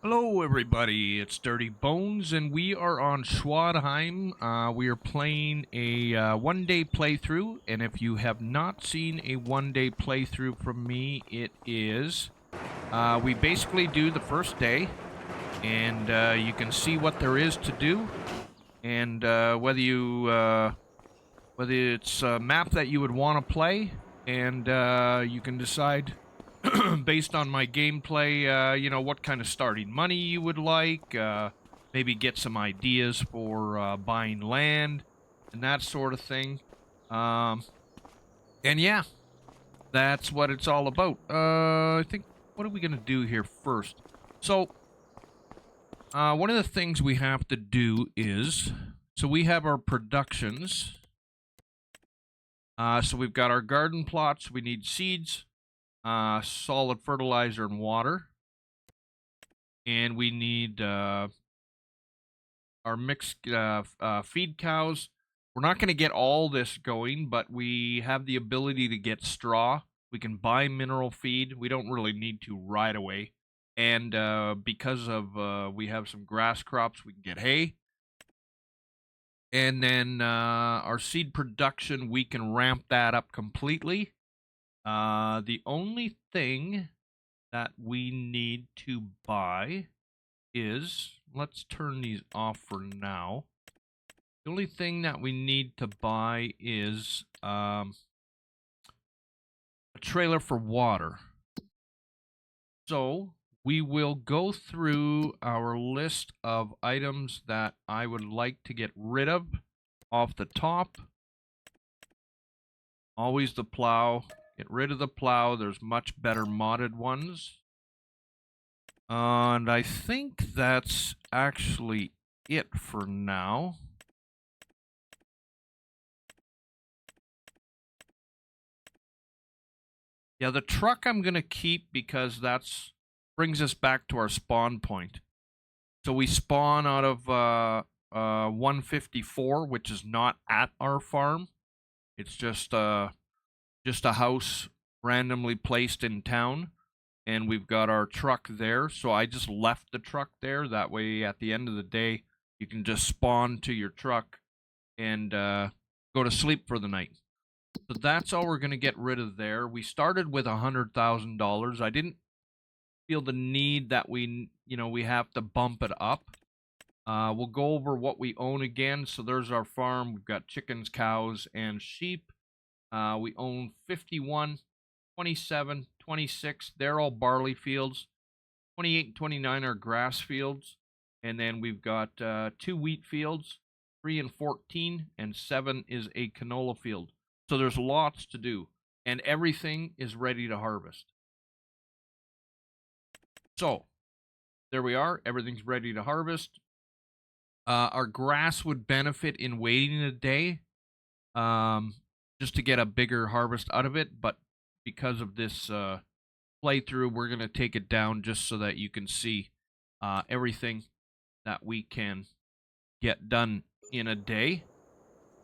Hello, everybody. It's Dirty Bones, and we are on Schaadeheim. We are playing a one-day playthrough, and if you have not seen a one-day playthrough from me, it is we basically do the first day, and you can see what there is to do, and whether it's a map that you would want to play, and you can decide based on my gameplay, what kind of starting money you would like, maybe get some ideas for buying land and that sort of thing. Um, and yeah, that's what it's all about. I think, what are we going to do here first? So, one of the things we have to do is, so we have our productions. So we've got our garden plots, we need seeds, solid fertilizer and water. And we need our mixed feed cows. We're not going to get all this going, but we have the ability to get straw. We can buy mineral feed. We don't really need to right away. And because of we have some grass crops, we can get hay. And then our seed production, we can ramp that up completely. The only thing that we need to buy is, let's turn these off for now. The only thing that we need to buy is a trailer for water. So we will go through our list of items that I would like to get rid of off the top. Always the plow. Get rid of the plow. There's much better modded ones. And I think that's actually it for now. Yeah, the truck I'm going to keep because that's brings us back to our spawn point. So we spawn out of 154, which is not at our farm. It's just a house randomly placed in town, and we've got our truck there. So I just left the truck there. That way, at the end of the day, you can just spawn to your truck and go to sleep for the night. So that's all we're going to get rid of there. We started with $100,000. I didn't feel the need that we have to bump it up. We'll go over what we own again. So there's our farm. We've got chickens, cows, and sheep. We own 51, 27, 26. They're all barley fields. 28 and 29 are grass fields. And then we've got 2 wheat fields, 3 and 14, and 7 is a canola field. So there's lots to do, and everything is ready to harvest. So there we are. Everything's ready to harvest. Our grass would benefit in waiting a day just to get a bigger harvest out of it. But because of this playthrough, we're going to take it down just so that you can see everything that we can get done in a day.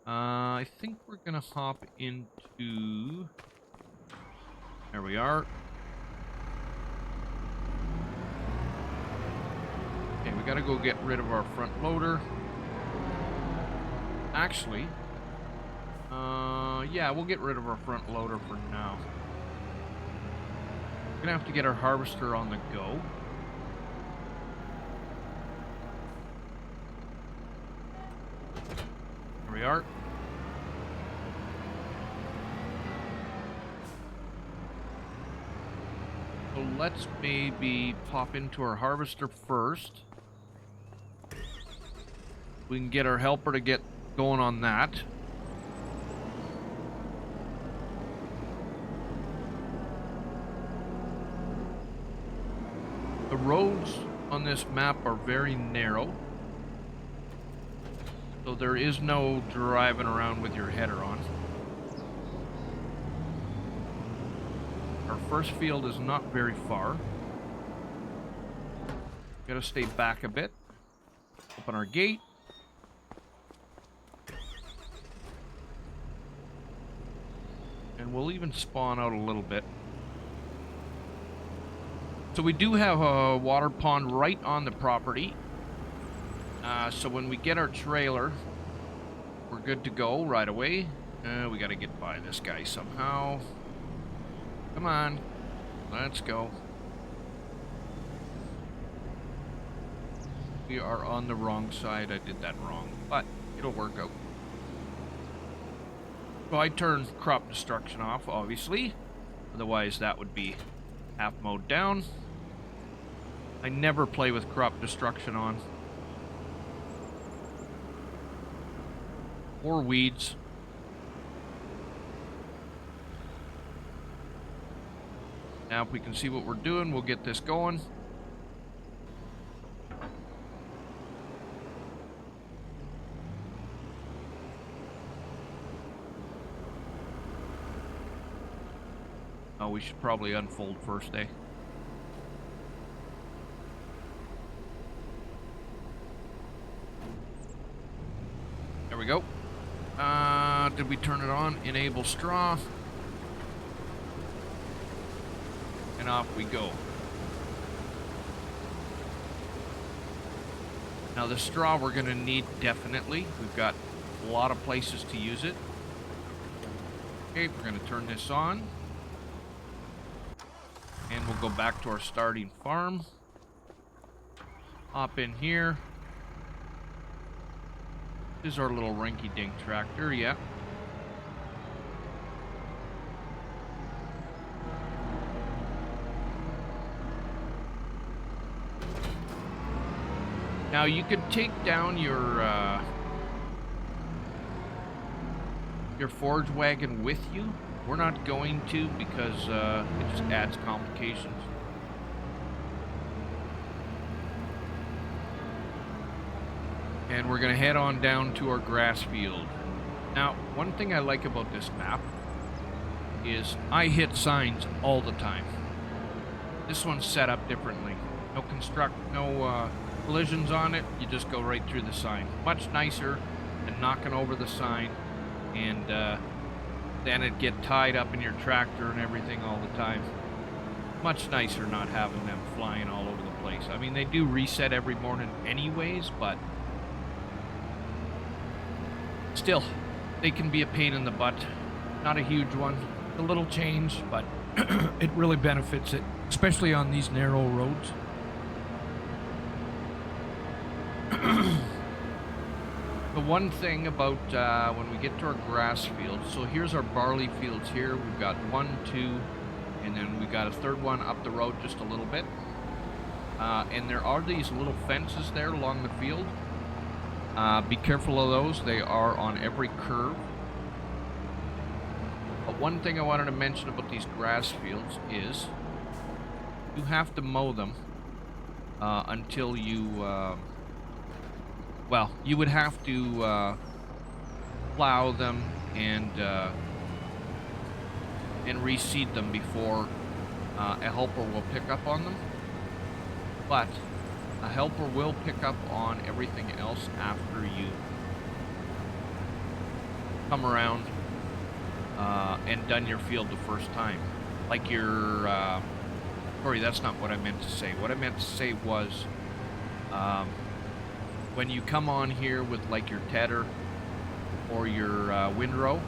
I think we're going to hop into... There we are. Okay, we got to go get rid of our front loader. Actually, yeah, we'll get rid of our front loader for now. We're going to have to get our harvester on the go. There we are. So let's maybe pop into our harvester first. We can get our helper to get going on that. The roads on this map are very narrow. So there is no driving around with your header on. Our first field is not very far. Gotta stay back a bit. Open our gate. And we'll even spawn out a little bit. So we do have a water pond right on the property. So when we get our trailer, we're good to go right away. We gotta get by this guy somehow. Come on. Let's go. We are on the wrong side. I did that wrong, but it'll work out. So I turned crop destruction off, obviously. Otherwise, that would be half mowed down. I never play with crop destruction on. Or weeds. Now, if we can see what we're doing, we'll get this going. Oh, we should probably unfold first, eh? There we go. Did we turn it on? Enable straw. And off we go. Now the straw we're going to need definitely. We've got a lot of places to use it. Okay, we're going to turn this on. And we'll go back to our starting farm. Hop in here. This is our little rinky-dink tractor, yeah. Now you could take down your forage wagon with you. We're not going to because it just adds complications. And we're going to head on down to our grass field. Now, one thing I like about this map is I hit signs all the time. This one's set up differently. No collisions on it. You just go right through the sign. Much nicer than knocking over the sign and then it'd get tied up in your tractor and everything all the time. Much nicer not having them flying all over the place. I mean, they do reset every morning anyways, but still, they can be a pain in the butt. Not a huge one. A little change, but it really benefits it, especially on these narrow roads. The one thing about when we get to our grass fields, so here's our barley fields here. We've got 1, 2, and then we got a third one up the road just a little bit. And there are these little fences there along the field. Be careful of those. They are on every curve. But one thing I wanted to mention about these grass fields is you have to mow them until you... well, you would have to plow them and reseed them before a helper will pick up on them. But a helper will pick up on everything else after you come around and done your field the first time. Like your... sorry, that's not what I meant to say. What I meant to say was... when you come on here with like your tedder or your windrow,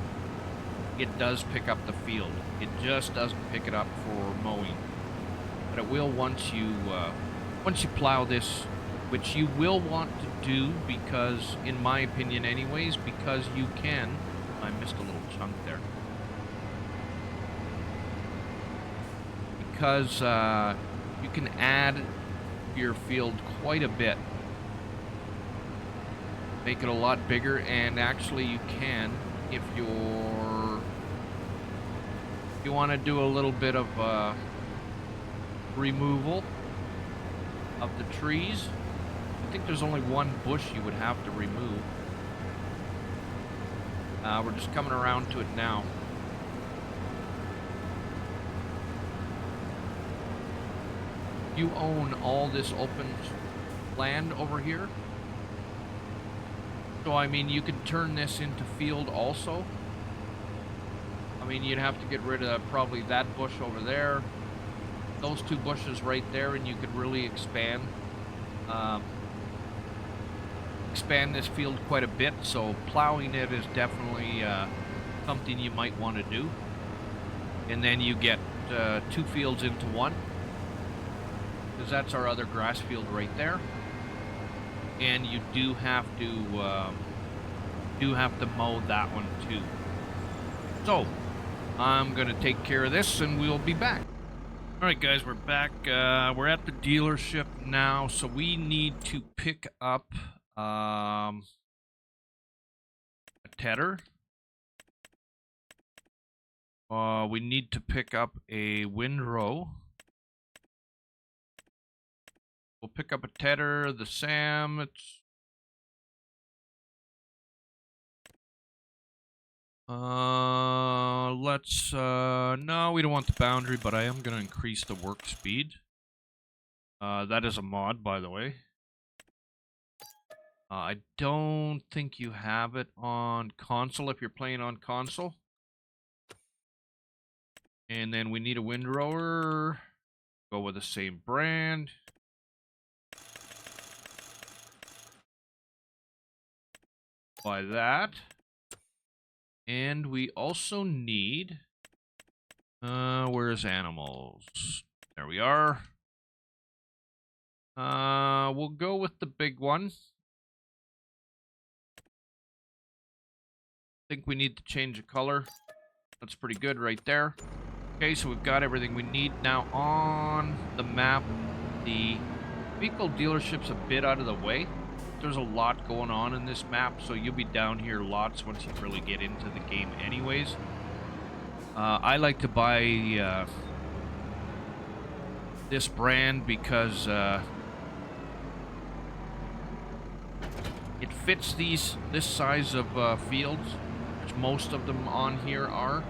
it does pick up the field. It just doesn't pick it up for mowing, but it will once you plow this, which you will want to do because, in my opinion, anyways, because you can. I missed a little chunk there. Because you can add your field quite a bit. Make it a lot bigger, and actually you can if you want to do a little bit of removal of the trees. I think there's only one bush you would have to remove. We're just coming around to it now. You own all this open land over here. So, I mean, you could turn this into field also. I mean, you'd have to get rid of probably that bush over there, those two bushes right there, and you could really expand this field quite a bit. So plowing it is definitely something you might want to do. And then you get 2 fields into one, because that's our other grass field right there. And you do have to mow that one too. So I'm gonna take care of this, and we'll be back. All right, guys, we're back. We're at the dealership now, so we need to pick up a tedder. We need to pick up a windrow. We'll pick up a tedder, the SAM. It's let's no, we don't want the boundary, but I am gonna increase the work speed. That is a mod, by the way. I don't think you have it on console if you're playing on console. And then we need a windrower. Go with the same brand. Buy that. And we also need... where's animals? There we are. We'll go with the big one. I think we need to change the color. That's pretty good right there. Okay, so we've got everything we need. Now on the map, the vehicle dealership's a bit out of the way. There's a lot going on in this map, so you'll be down here lots once you really get into the game anyways. I like to buy this brand because it fits this size of fields, which most of them on here are.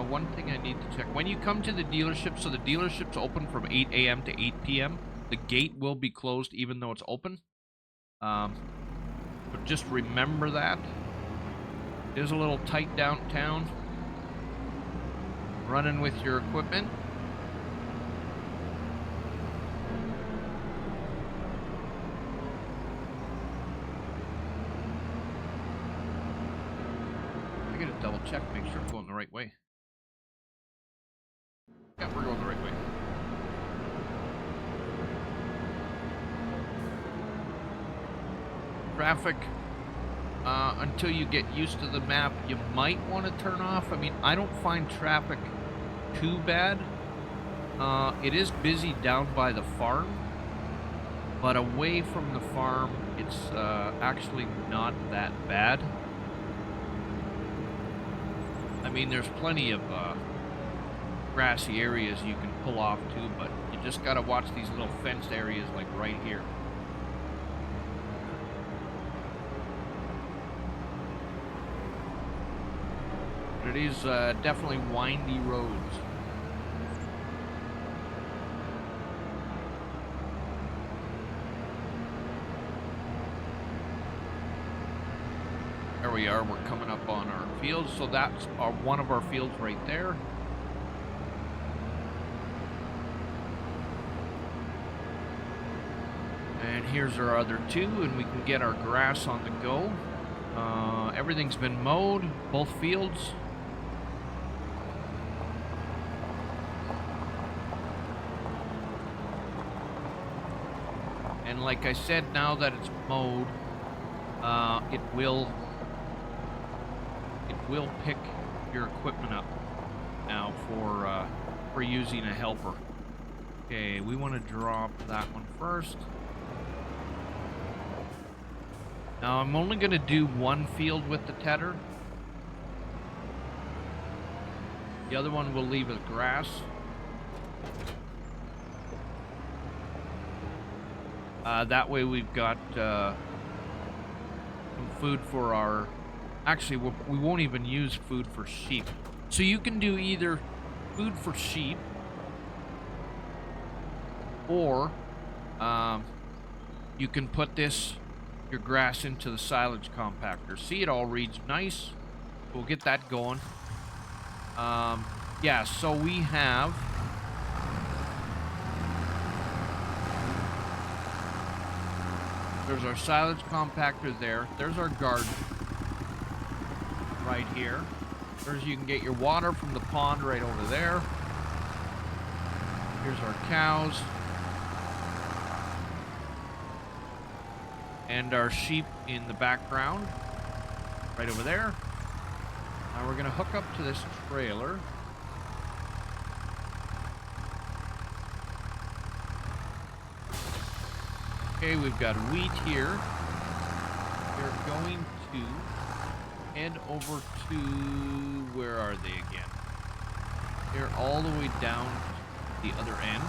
One thing I need to check. When you come to the dealership, so the dealership's open from 8 a.m. to 8 p.m. The gate will be closed even though it's open. But just remember that. It is a little tight downtown. Running with your equipment. I gotta double check, make sure I'm going the right way. Yeah, we're going the right way. Traffic, until you get used to the map, you might want to turn off. I mean, I don't find traffic too bad. It is busy down by the farm, but away from the farm, it's actually not that bad. I mean, there's plenty of grassy areas you can pull off to, but you just gotta watch these little fenced areas like right here. But it is definitely windy roads. There we are, we're coming up on our fields, so that's one of our fields right there. And here's our other two, and we can get our grass on the go. Everything's been mowed, both fields. And like I said, now that it's mowed, it will pick your equipment up now for using a helper. Okay, we want to drop that one first. Now I'm only going to do one field with the tedder. The other one we'll leave as grass. That way we've got some food for our... Actually, we won't even use food for sheep. So you can do either food for sheep or you can put your grass into the silage compactor. See, it all reads nice. We'll get that going. Yeah, so we have There's our silage compactor there. There's our garden right here. There's, you can get your water from the pond right over there. Here's our cows. And our sheep in the background, right over there. Now we're gonna hook up to this trailer. Okay, we've got wheat here. We're going to head over to, where are they again? They're all the way down to the other end.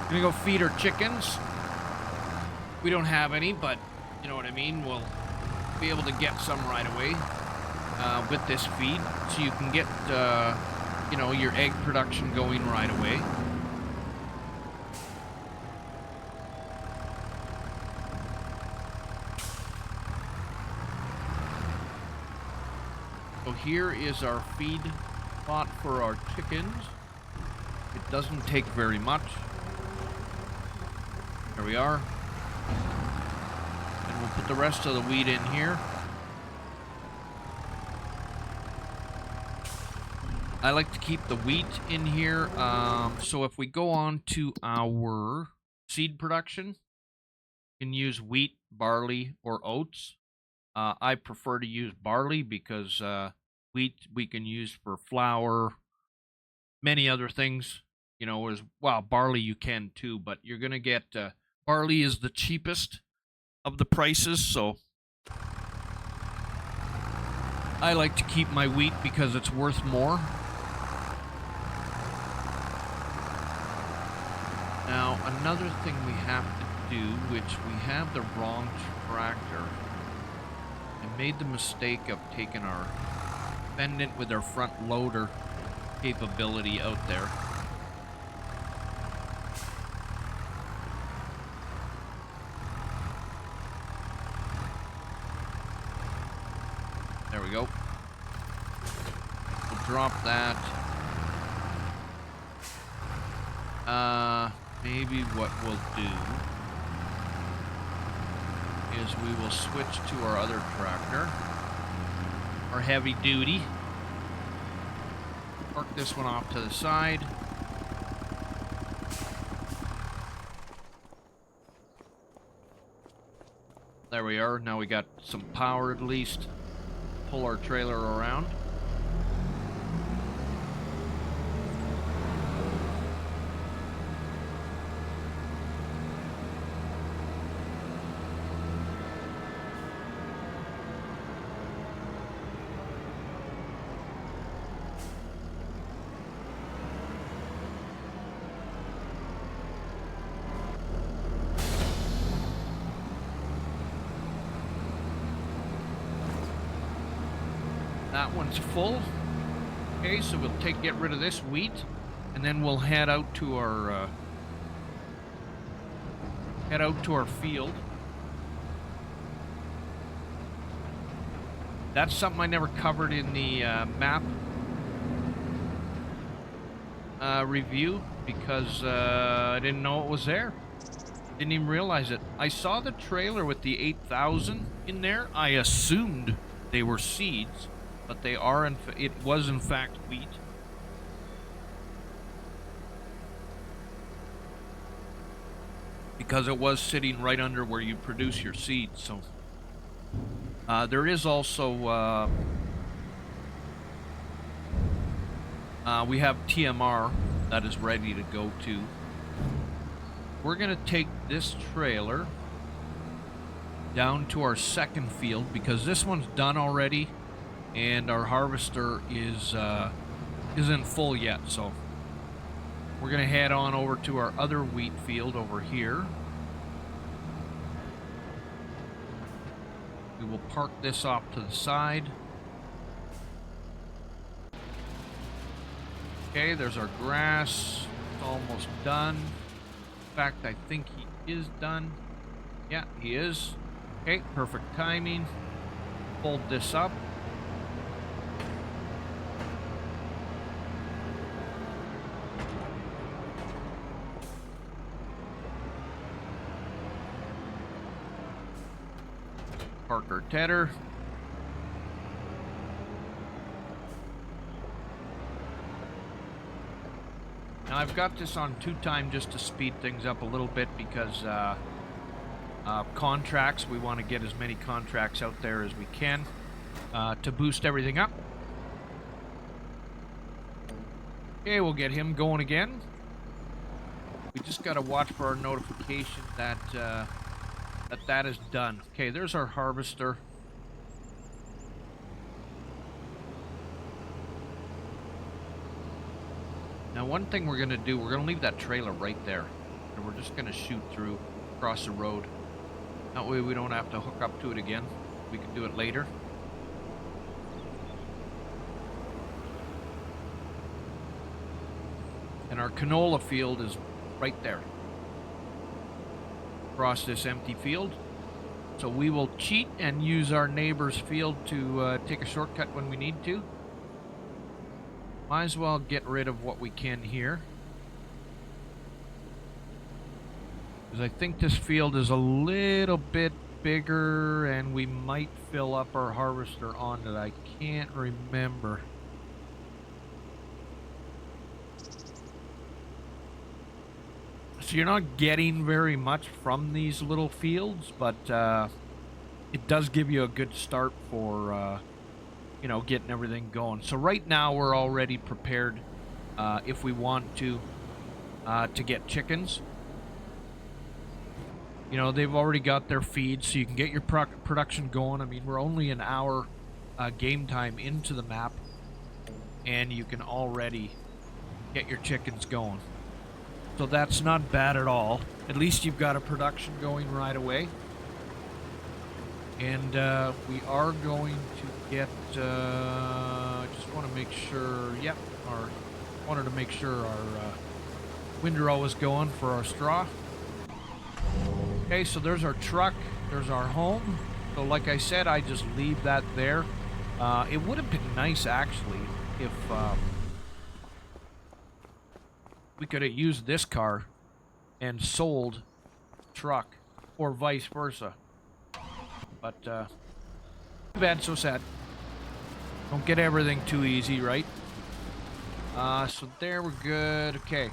Gonna go feed our chickens. We don't have any, but you know what I mean? We'll be able to get some right away with this feed. So you can get, you know, your egg production going right away. So here is our feed spot for our chickens. It doesn't take very much. There we are. And we'll put the rest of the wheat in here. I like to keep the wheat in here. So if we go on to our seed production, you can use wheat, barley, or oats. I prefer to use barley because wheat we can use for flour, many other things. You know, as well, barley you can too, but you're gonna get barley is the cheapest of the prices, so I like to keep my wheat because it's worth more. Now, another thing we have to do, which we have the wrong tractor. I made the mistake of taking our fendant with our front loader capability out there. There we go. We'll drop that. Maybe what we'll do is we will switch to our other tractor, our heavy duty. Park this one off to the side. There we are. Now we got some power at least. Pull our trailer around. That one's full. Okay, so we'll get rid of this wheat, and then we'll head out to our field. That's something I never covered in the map review because I didn't know it was there. Didn't even realize it. I saw the trailer with the 8,000 in there. I assumed they were seeds. But they are, it was in fact wheat. Because it was sitting right under where you produce your seeds, so. There is also, we have TMR that is ready to go to. We're gonna take this trailer down to our second field because this one's done already. And our harvester isn't full yet, so we're gonna head on over to our other wheat field over here. We will park this off to the side. Okay, there's our grass. It's almost done. In fact, I think he is done. Yeah, he is. Okay, perfect timing. Fold this up. Park our tedder. Now I've got this on 2-time just to speed things up a little bit because contracts, we want to get as many contracts out there as we can to boost everything up. Okay, we'll get him going again. We just got to watch for our notification that that is done. Okay, there's our harvester. Now, one thing we're going to do, we're going to leave that trailer right there. And we're just going to shoot through, across the road. That way we don't have to hook up to it again. We can do it later. And our canola field is right there. Across this empty field. So we will cheat and use our neighbor's field to take a shortcut when we need to. Might as well get rid of what we can here. Because I think this field is a little bit bigger and we might fill up our harvester on it. I can't remember. So you're not getting very much from these little fields, but it does give you a good start for you know, getting everything going. So right now we're already prepared if we want to get chickens. You know, they've already got their feed, so you can get your production going. I mean, we're only an hour game time into the map, and you can already get your chickens going. So that's not bad at all. At least you've got a production going right away. And we are going to get, I just want to make sure, yep, wanted to make sure our windrow is going for our straw. Okay, so there's our truck, there's our home. So like I said, I just leave that there. It would have been nice, actually, if we could have used this car and sold the truck, or vice versa. But, too bad, so sad. Don't get everything too easy, right? So there, we're good. Okay.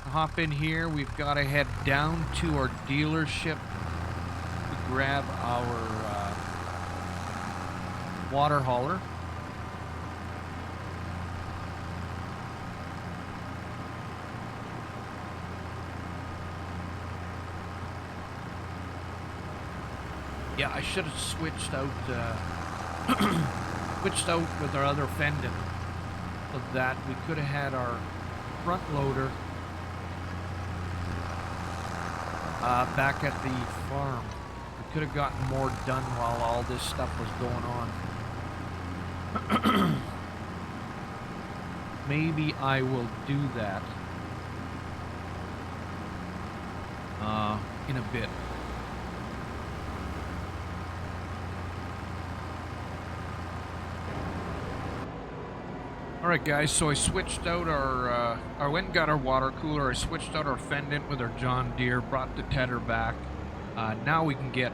Hop in here. We've got to head down to our dealership to grab our water hauler. Yeah, I should have switched out with our other fendant so that we could have had our front loader back at the farm. We could have gotten more done while all this stuff was going on. Maybe I will do that in a bit. Alright guys, so I switched out our, I went and got our water cooler, I switched out our fendant with our John Deere, brought the tedder back. Now we can get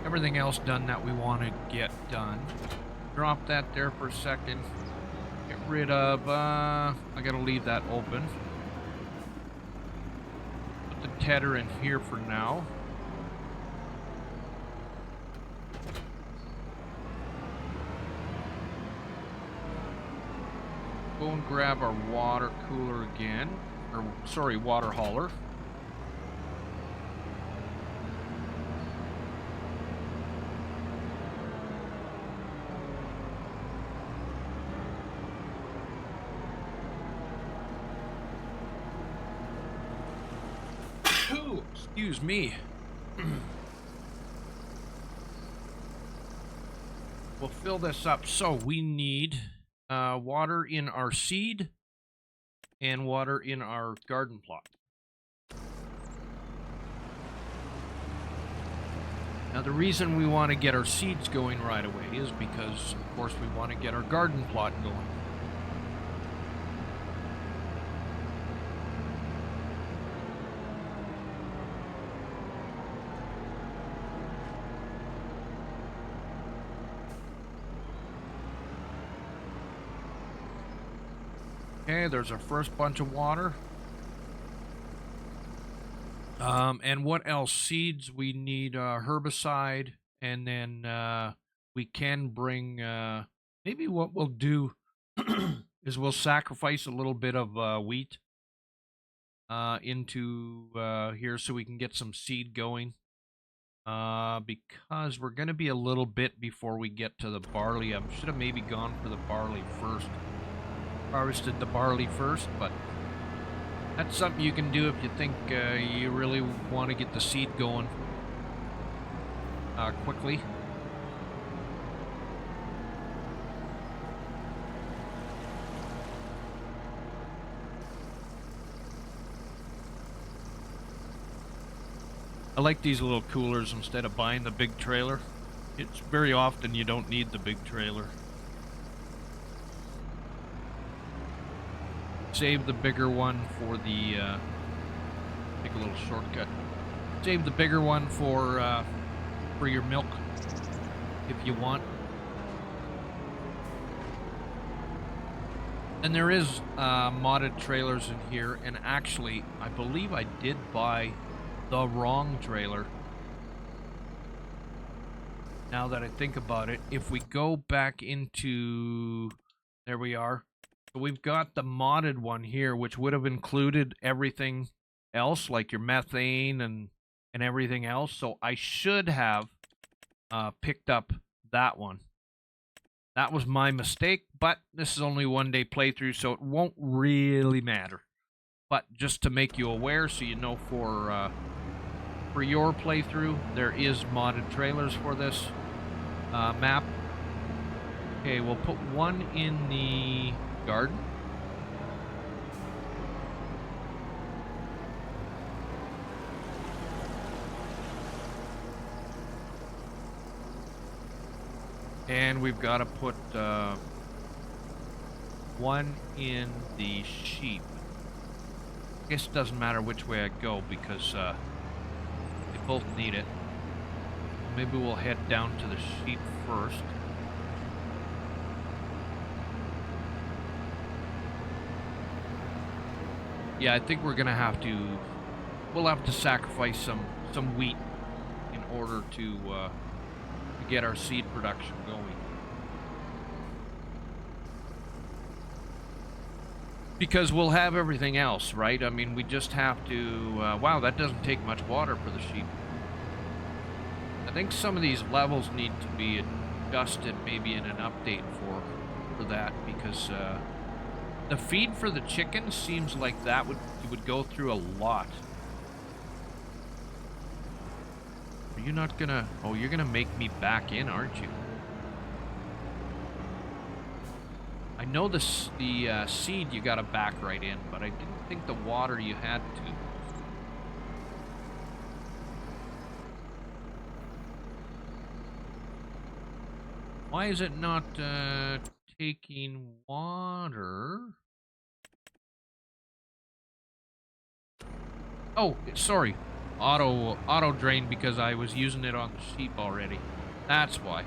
everything else done that we want to get done. Drop that there for a second. Get rid of, I gotta leave that open. Put the tedder in here for now. Go and grab our water cooler again, or sorry, water hauler. Excuse me. We'll fill this up. So we need water in our seed and water in our garden plot. Now the reason we want to get our seeds going right away is because, of course, we want to get our garden plot going. Okay, there's our first bunch of water. And what else? Seeds, we need herbicide, and then we can bring, maybe what we'll do is we'll sacrifice a little bit of wheat into here so we can get some seed going. Because we're going to be a little bit before we get to the barley. I should have maybe gone for the barley first. Harvested the barley first, but that's something you can do if you think you really want to get the seed going quickly. I like these little coolers instead of buying the big trailer. It's very often you don't need the big trailer. Save the bigger one for the, take a little shortcut. Save the bigger one for your milk, if you want. And there is modded trailers in here, and actually, I believe I did buy the wrong trailer. Now that I think about it, if we go back into, there we are. So we've got the modded one here, which would have included everything else, like your methane and everything else. So I should have picked up that one. That was my mistake, but this is only 1 day playthrough, so it won't really matter. But just to make you aware, so you know for your playthrough, there is modded trailers for this map. Okay, we'll put one in the garden. And we've got to put one in the sheep. I guess it doesn't matter which way I go because they both need it. Maybe we'll head down to the sheep first. Yeah, I think we're gonna have to. We'll have to sacrifice some wheat in order to get our seed production going. Because we'll have everything else, right? I mean, we just have to. Wow, that doesn't take much water for the sheep. I think some of these levels need to be adjusted, maybe in an update for that, because. The feed for the chickens seems like that would go through a lot. Are you not gonna... Oh, you're gonna make me back in, aren't you? I know the seed you gotta back right in, but I didn't think the water you had to. Why is it not taking water? Oh, sorry. Auto drain because I was using it on the sheep already. That's why.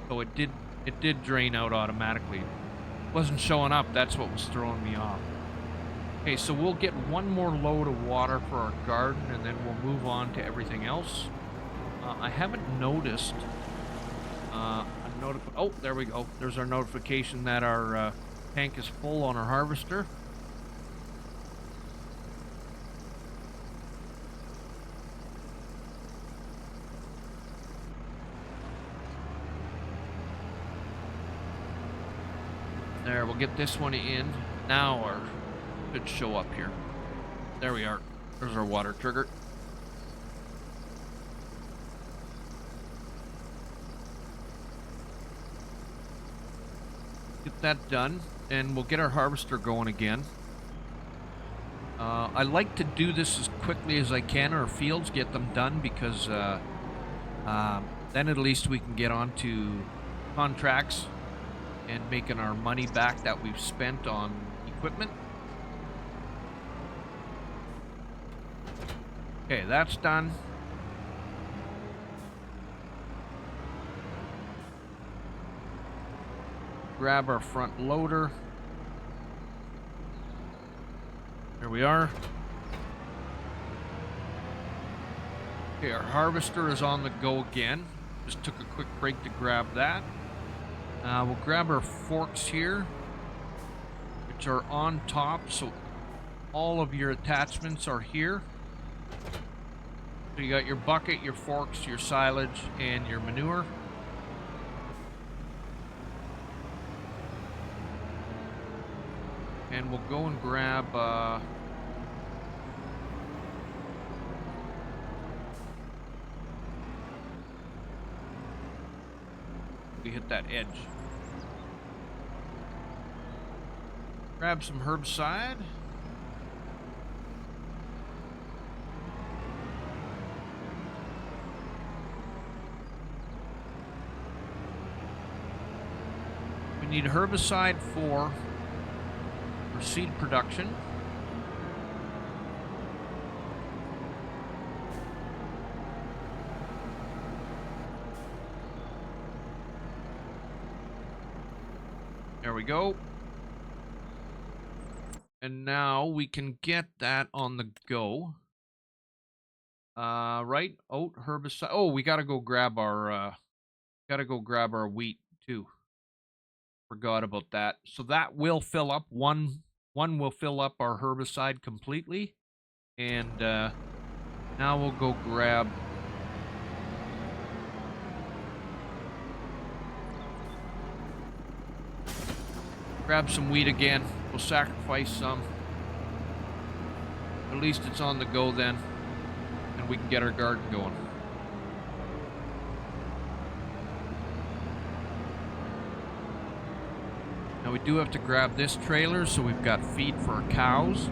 So it did drain out automatically. It wasn't showing up. That's what was throwing me off. Okay, so we'll get one more load of water for our garden, and then we'll move on to everything else. I haven't noticed oh, there we go. There's our notification that our tank is full on our harvester. There, we'll get this one in. Now our should show up here. There we are. There's our water trigger. Get that done, and we'll get our harvester going again. I like to do this as quickly as I can, our fields, get them done, because then at least we can get on to contracts and making our money back that we've spent on equipment. Okay, that's done. Grab our front loader. There we are. Okay, our harvester is on the go again. Just took a quick break to grab that. We'll grab our forks here, which are on top, so all of your attachments are here. So you got your bucket, your forks, your silage, and your manure. And we'll go and grab we hit that edge. Grab some herbicide. We need herbicide for seed production. There we go. And now we can get that on the go. Right? Oat, herbicide. Oh, we gotta go grab our wheat too. Forgot about that. So that will fill up. One will fill up our herbicide completely. And now we'll go grab some wheat again. We'll sacrifice some. At least it's on the go then. And we can get our garden going. Now we do have to grab this trailer, so we've got feed for our cows.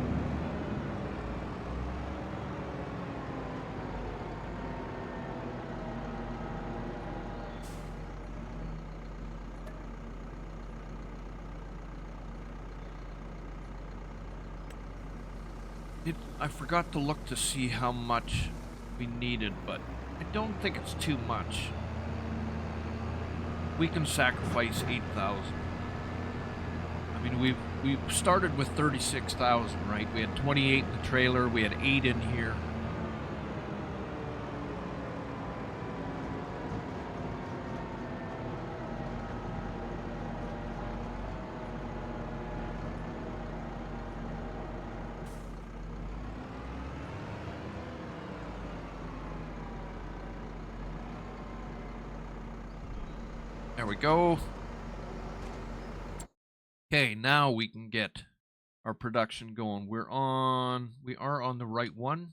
I forgot to look to see how much we needed, but I don't think it's too much. We can sacrifice 8,000. I mean, we started with 36,000, right? We had 28 in the trailer, we had 8 in here. There we go. Okay, now we can get our production going. We are on the right one.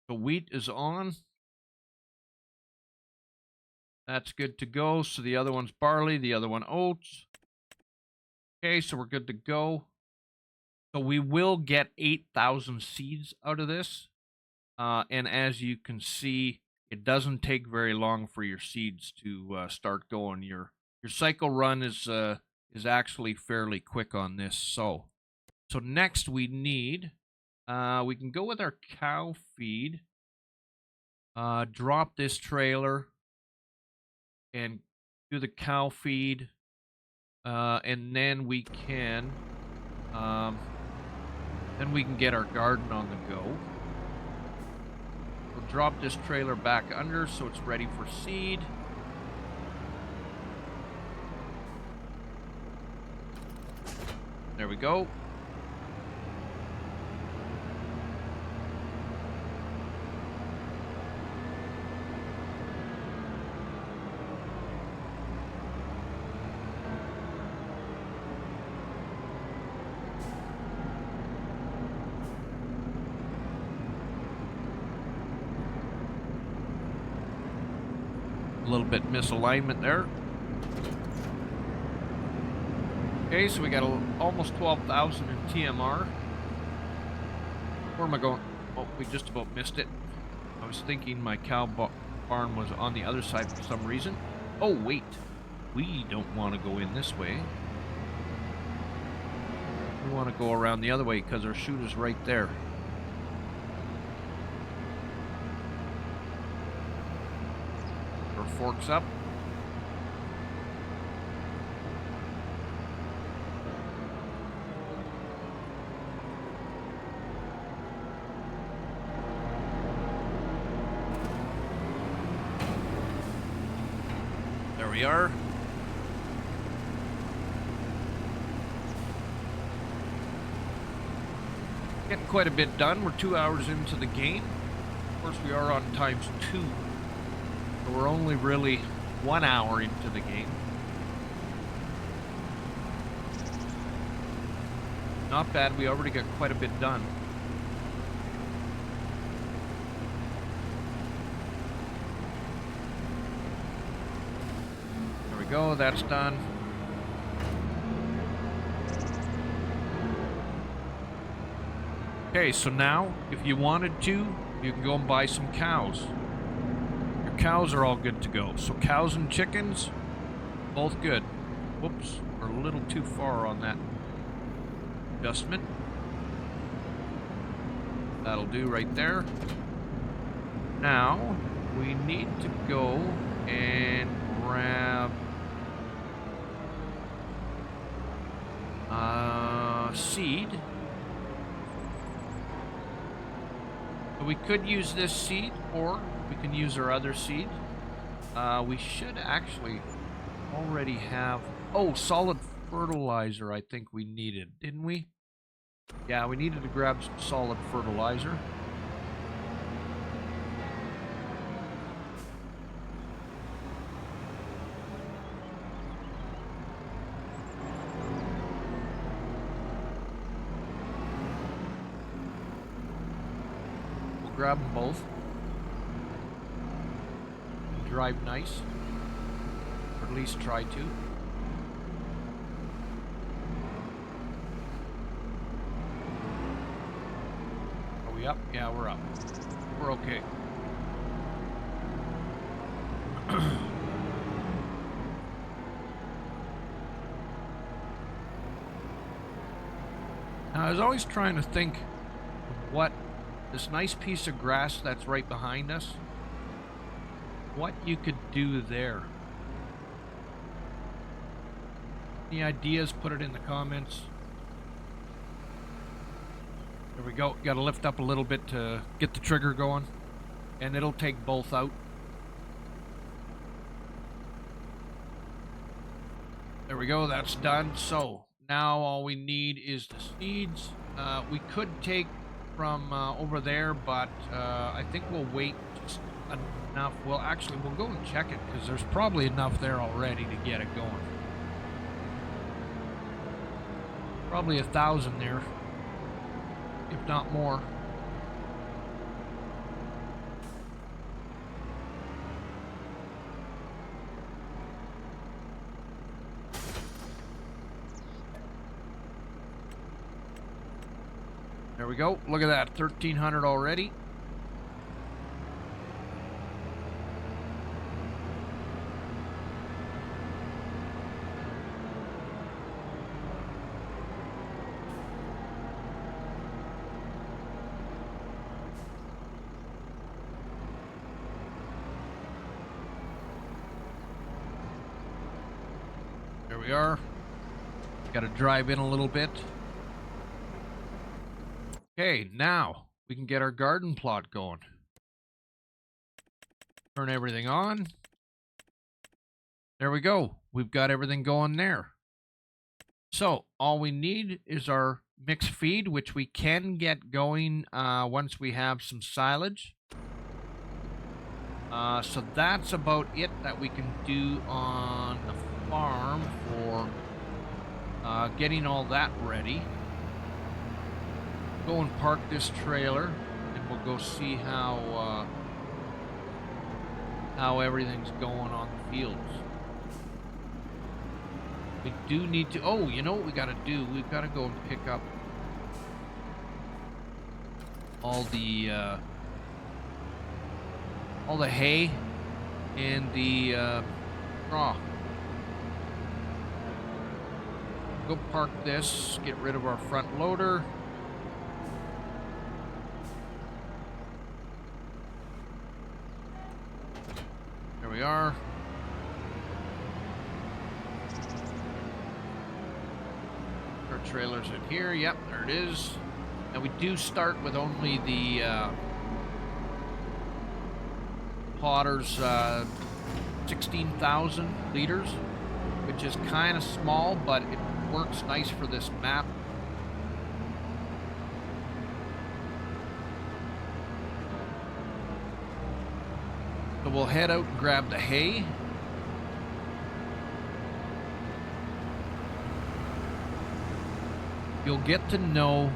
The wheat is on. That's good to go. So the other one's barley, the other one oats. Okay, so we're good to go. So we will get 8,000 seeds out of this. And as you can see, it doesn't take very long for your seeds to start going. Your cycle run is actually fairly quick on this. So next we need, we can go with our cow feed. Drop this trailer and do the cow feed, and then we can get our garden on the go. We'll drop this trailer back under so it's ready for seed. There we go. A little bit misalignment there. Okay, so we got almost 12,000 in TMR. Where am I going? Oh, we just about missed it. I was thinking my cow barn was on the other side for some reason. Oh, wait. We don't want to go in this way. We want to go around the other way because our chute is right there. Forks up. we are. Getting quite a bit done. We're 2 hours into the game. Of course, we are on ×2. So we're only really 1 hour into the game. Not bad. We already got quite a bit done. There we go. That's done. Okay, so now, if you wanted to, you can go and buy some cows. Your cows are all good to go. So cows and chickens, both good. Whoops, we're a little too far on that adjustment. That'll do right there. Now, we need to go and grab seed. So we could use this seed, or we can use our other seed. We should actually already have... Oh, solid fertilizer I think we needed, didn't we? Yeah, we needed to grab some solid fertilizer. Grab them both. Drive nice. Or at least try to. Are we up? Yeah, we're up. We're okay. Now, I was always trying to think of what this nice piece of grass that's right behind us, what you could do there. Any ideas, put it in the comments. There we go. Got to lift up a little bit to get the trigger going, and it'll take both out. There we go. That's done. So now all we need is the seeds. We could take from over there, but I think we'll wait just enough. Well, actually, we'll go and check it, because there's probably enough there already to get it going. Probably 1,000 there, if not more. There we go. Look at that. 1,300 already. There we are. Got to drive in a little bit. Okay, now we can get our garden plot going. Turn everything on. There we go. We've got everything going there. So all we need is our mixed feed, which we can get going once we have some silage. So that's about it that we can do on the farm for getting all that ready. Go and park this trailer, and we'll go see how everything's going on the fields. We do need to... Oh, you know what we got to do? We've got to go and pick up all the hay and the straw. Go park this. Get rid of our front loader. There we are. Our trailer's in here. Yep, there it is. Now we do start with only the Potter's 16,000 liters, which is kind of small, but it works nice for this map. So we'll head out and grab the hay. You'll get to know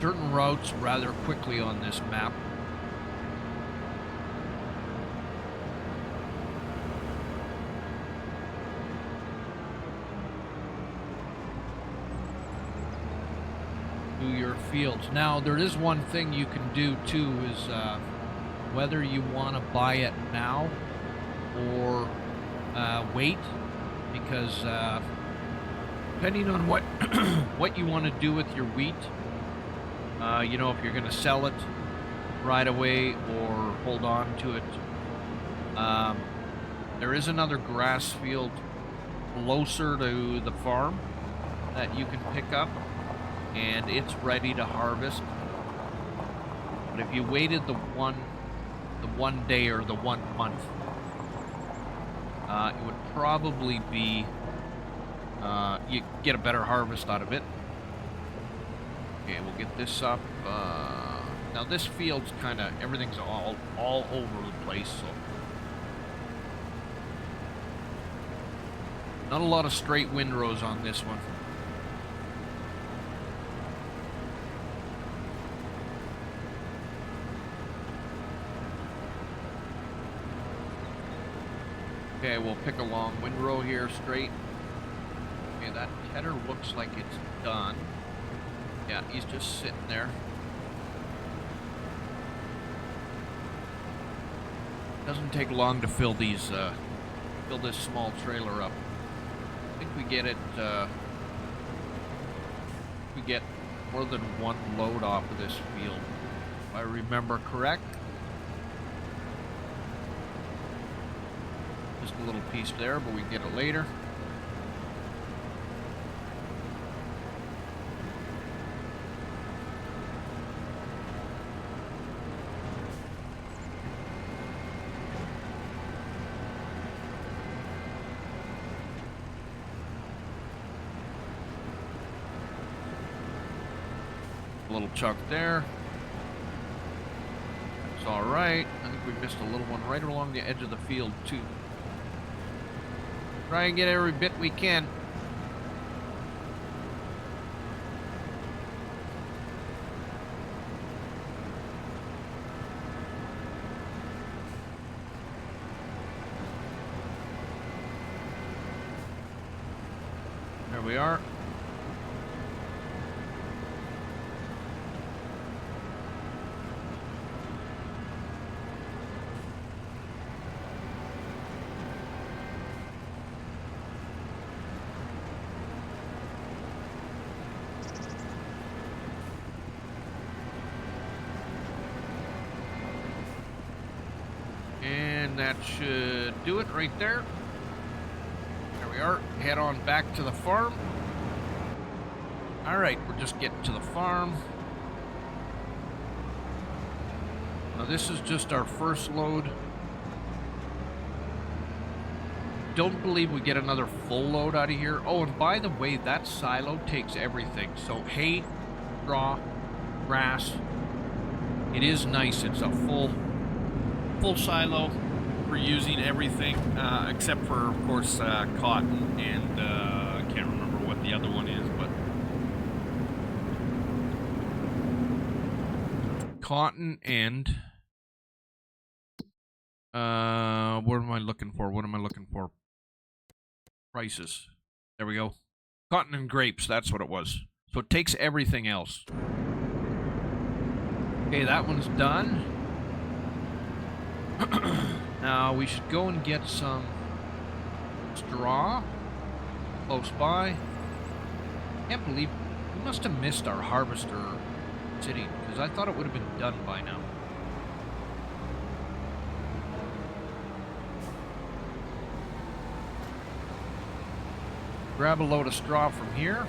certain routes rather quickly on this map. To your fields. Now, there is one thing you can do too, is whether you want to buy it now or wait, because depending on what what you want to do with your wheat, you know, if you're going to sell it right away or hold on to it, there is another grass field closer to the farm that you can pick up, and it's ready to harvest. But if you waited the one day or the 1 month, it would probably be you get a better harvest out of it. Okay, we'll get this up. Now this field's kind of, everything's all over the place, so not a lot of straight windrows on this one. Okay, we'll pick a long windrow here, straight. Okay, that header looks like it's done. Yeah, he's just sitting there. Doesn't take long to fill these, fill this small trailer up. I think we get it, we get more than one load off of this field, if I remember correct. Just a little piece there, but we can get it later. A little chunk there. That's all right. I think we missed a little one right along the edge of the field too. Try and get every bit we can. There we are. And that should do it right there. There we are. Head on back to the farm. Alright, we're just getting to the farm. Now this is just our first load. Don't believe we get another full load out of here. Oh, and by the way, that silo takes everything. So hay, straw, grass. It is nice. It's a full silo. We're using everything except for, of course, cotton, and I can't remember what the other one is, but cotton and what am I looking for? What am I looking for? Prices. There we go. Cotton and grapes, that's what it was. So it takes everything else. Okay, that one's done. Now we should go and get some straw close by. Can't believe we must have missed our harvester sitting, because I thought it would have been done by now. Grab a load of straw from here.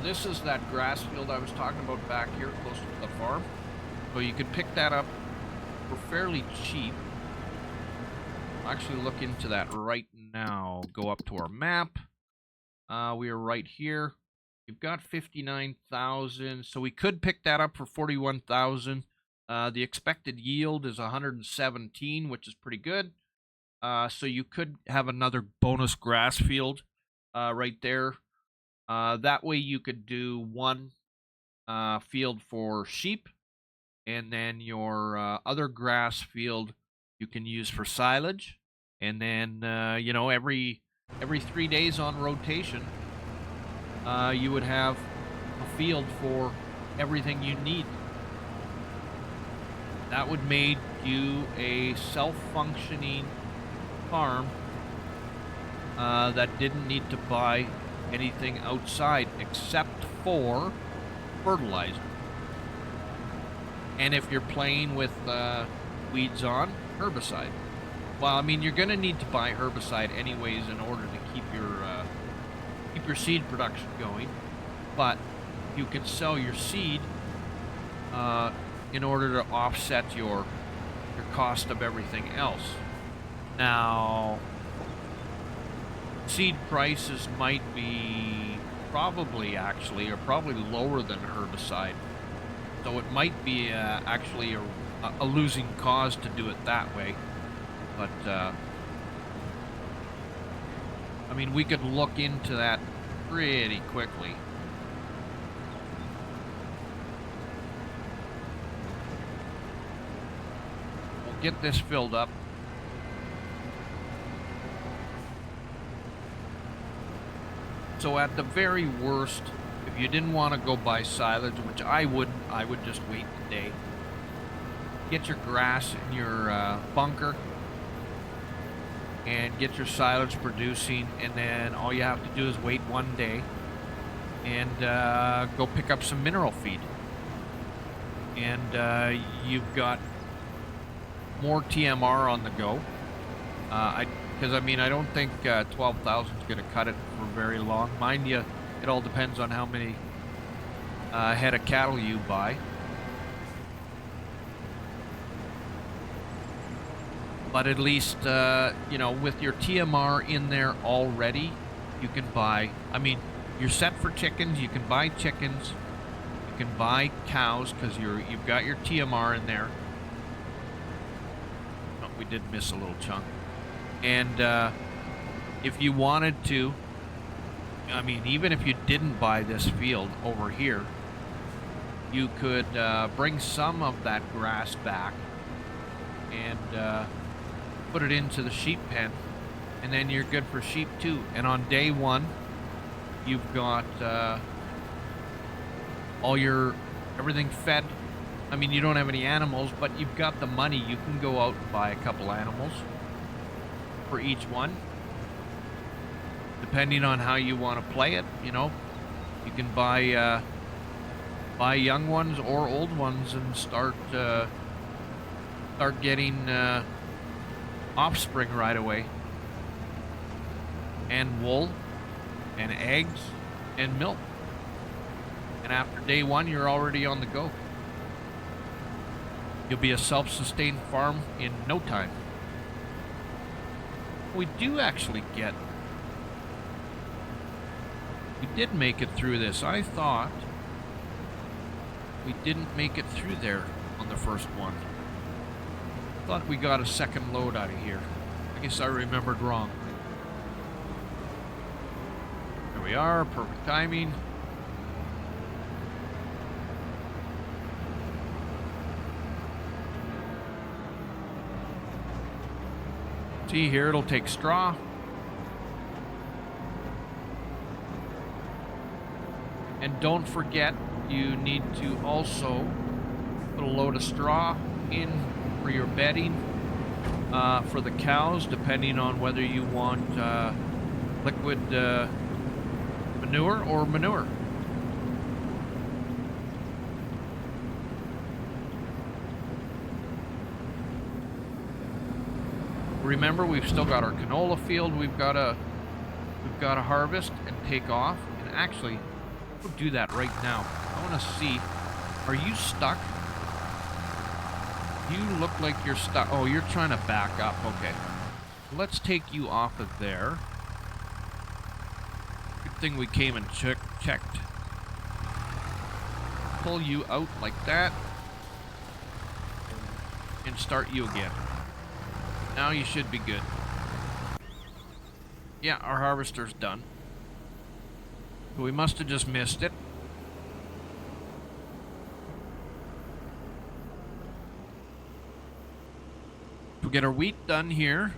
this is that grass field I was talking about back here close to the farm. So you could pick that up for fairly cheap. I'll actually look into that right now. Go up to our map. We are right here. We've got 59,000, so we could pick that up for 41,000. The expected yield is 117, which is pretty good. So you could have another bonus grass field right there. That way you could do one field for sheep, and then your other grass field you can use for silage. And then, you know, every 3 days on rotation, you would have a field for everything you need. That would make you a self-functioning farm that didn't need to buy anything outside except for fertilizer. And if you're playing with weeds on, herbicide. Well, I mean, you're going to need to buy herbicide anyways in order to keep your seed production going. But you can sell your seed in order to offset your cost of everything else. Now, seed prices might be probably lower than herbicide. So it might be actually a losing cause to do it that way. But, I mean, we could look into that pretty quickly. We'll get this filled up. So at the very worst, if you didn't want to go buy silage, which I wouldn't, I would just wait the day. Get your grass in your bunker and get your silage producing, and then all you have to do is wait one day and go pick up some mineral feed. And you've got more TMR on the go. Because, I mean, I don't think 12,000 is going to cut it for very long. Mind you, it all depends on how many head of cattle you buy. But at least, you know, with your TMR in there already, you can buy, I mean, you're set for chickens, you can buy chickens, you can buy cows, because you've got your TMR in there. Oh, we did miss a little chunk. And if you wanted to, I mean, even if you didn't buy this field over here, you could bring some of that grass back and put it into the sheep pen, and then you're good for sheep too. And on day one, you've got everything fed. I mean, you don't have any animals, but you've got the money. You can go out and buy a couple animals for each one, depending on how you want to play it. You know, you can buy young ones or old ones and start getting offspring right away, and wool and eggs and milk, and after day one you're already on the go. You'll be a self-sustained farm in no time. We do actually get, we did make it through this. I thought we didn't make it through there on the first one. Thought we got a second load out of here. I guess I remembered wrong. There we are, perfect timing. See here, it'll take straw. And don't forget, you need to also put a load of straw in for your bedding for the cows, depending on whether you want liquid manure or manure. Remember, we've still got our canola field we've got to harvest and take off. And actually, We'll do that right now. I want to see. Are you stuck? You look like you're stuck. Oh, you're trying to back up. Okay. Let's take you off of there. Good thing we came and checked. Pull you out like that. And start you again. Now you should be good. Yeah, our harvester's done. So we must have just missed it. We'll get our wheat done here.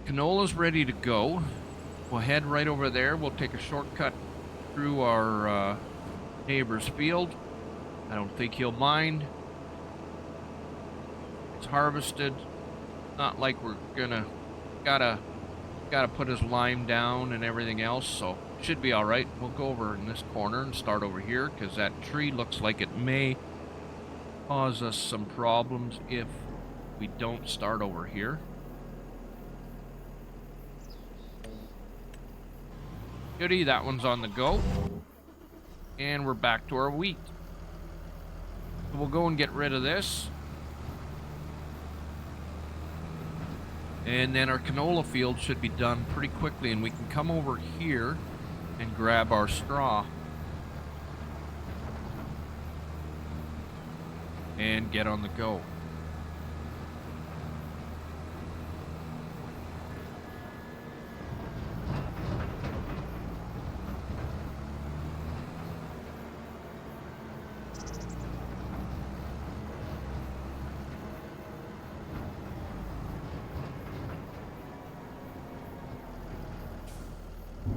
Canola's ready to go. We'll head right over there. We'll take a shortcut through our neighbor's field. I don't think he'll mind. It's harvested. Not like we're gonna gotta put his lime down and everything else, so should be all right. We'll go over in this corner and start over here because that tree looks like it may cause us some problems if we don't start over here. Goody, that one's on the go. And we're back to our wheat. So we'll go and get rid of this. And then our canola field should be done pretty quickly, and we can come over here and grab our straw. And get on the go.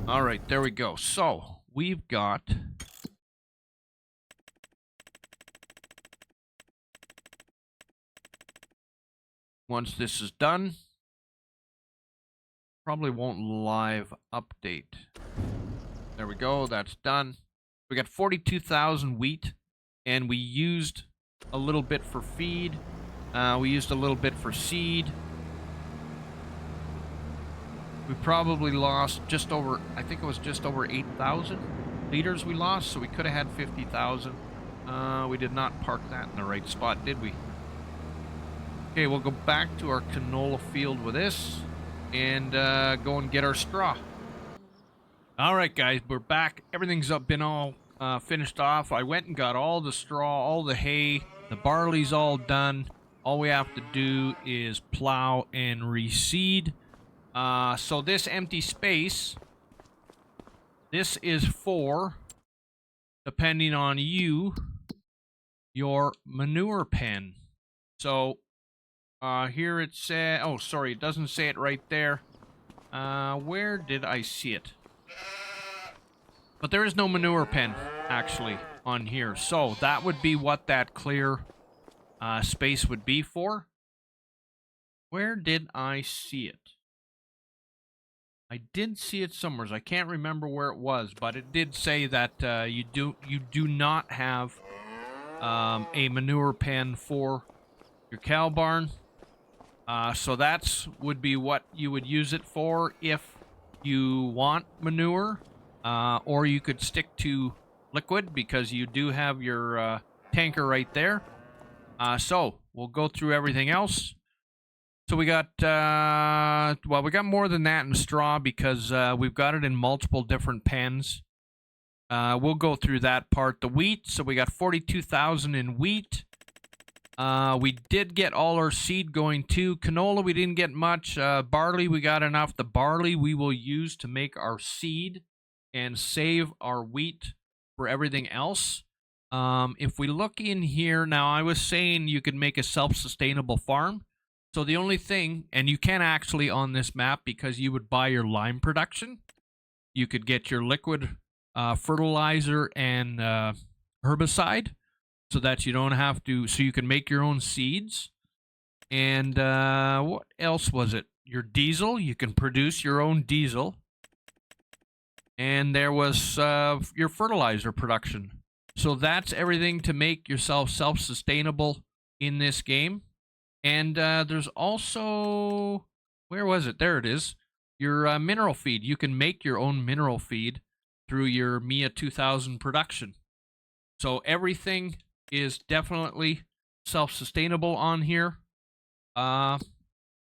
All right, there we go. So we've got once this is done, probably won't live update. There we go. That's done. We got 42,000 wheat, and we used a little bit for feed. We used a little bit for seed. We probably lost just over, I think it was just over 8,000 liters we lost, so we could have had 50,000. We did not park that in the right spot, did we? Okay, we'll go back to our canola field with this and go and get our straw. All right, guys, we're back. Everything's been all finished off. I went and got all the straw, all the hay. The barley's all done. All we have to do is plow and reseed. So this empty space, this is for, depending on you, your manure pen. So, here it says, oh, sorry, it doesn't say it right there. Where did I see it? But there is no manure pen, actually, on here. So that would be what that clear space would be for. Where did I see it? I did see it somewhere. I can't remember where it was, but it did say that you do not have a manure pen for your cow barn. So that's would be what you would use it for if you want manure, or you could stick to liquid because you do have your tanker right there. So we'll go through everything else. So we got, well, we got more than that in straw because we've got it in multiple different pens. We'll go through that part. The wheat, so we got 42,000 in wheat. We did get all our seed going too. Canola, we didn't get much. Barley, we got enough. The barley we will use to make our seed and save our wheat for everything else. If we look in here, now I was saying you could make a self-sustainable farm. So the only thing, and you can actually on this map because you would buy your lime production. You could get your liquid fertilizer and herbicide so that you don't have to, so you can make your own seeds. And what else was it? Your diesel, you can produce your own diesel. And there was your fertilizer production. So that's everything to make yourself self-sustainable in this game. And there's also where was it? There it is. Your mineral feed. You can make your own mineral feed through your Mia 2000 production. So everything is definitely self-sustainable on here. And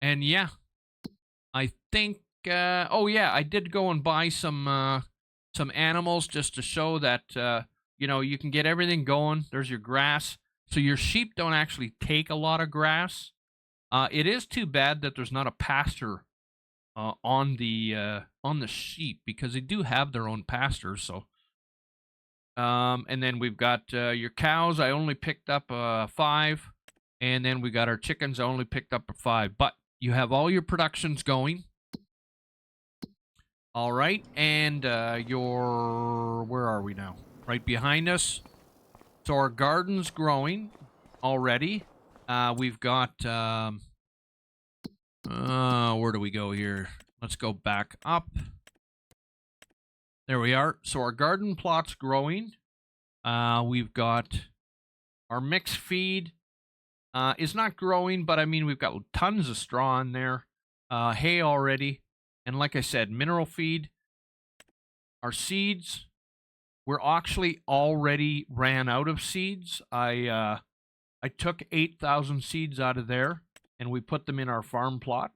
yeah, I think. Oh yeah, I did go and buy some animals just to show that you know, you can get everything going. There's your grass. So your sheep don't actually take a lot of grass. It is too bad that there's not a pasture on the sheep, because they do have their own pastures. So and then we've got your cows. I only picked up 5, and then we got our chickens. I only picked up 5, but you have all your productions going. All right, and where are we now? Right behind us. So our garden's growing already. We've got where do we go here? Let's go back up. There we are. So our garden plot's growing. We've got our mixed feed is not growing, but I mean, we've got tons of straw in there. Hay already. And like I said, mineral feed. Our seeds, we're actually already ran out of seeds. I took 8,000 seeds out of there, and we put them in our farm plot.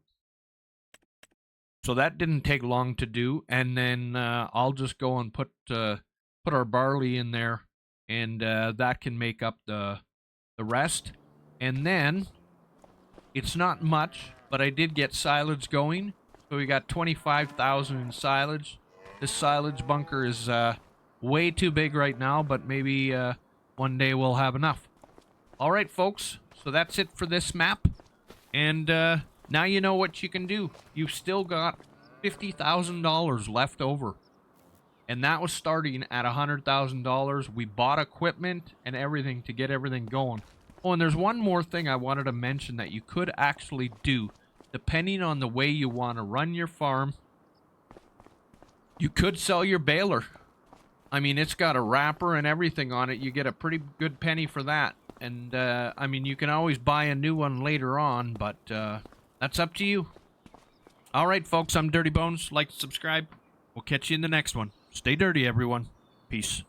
So that didn't take long to do. And then I'll just go and put our barley in there, and that can make up the rest. And then it's not much, but I did get silage going. So we got 25,000 in silage. This silage bunker is way too big right now, but maybe one day we'll have enough. All right, folks. So that's it for this map. And now you know what you can do. You've still got $50,000 left over. And that was starting at $100,000. We bought equipment and everything to get everything going. Oh, and there's one more thing I wanted to mention that you could actually do, depending on the way you want to run your farm. You could sell your baler. I mean, it's got a wrapper and everything on it. You get a pretty good penny for that. And, I mean, you can always buy a new one later on, but that's up to you. All right, folks, I'm Dirty Bones. Like, subscribe. We'll catch you in the next one. Stay dirty, everyone. Peace.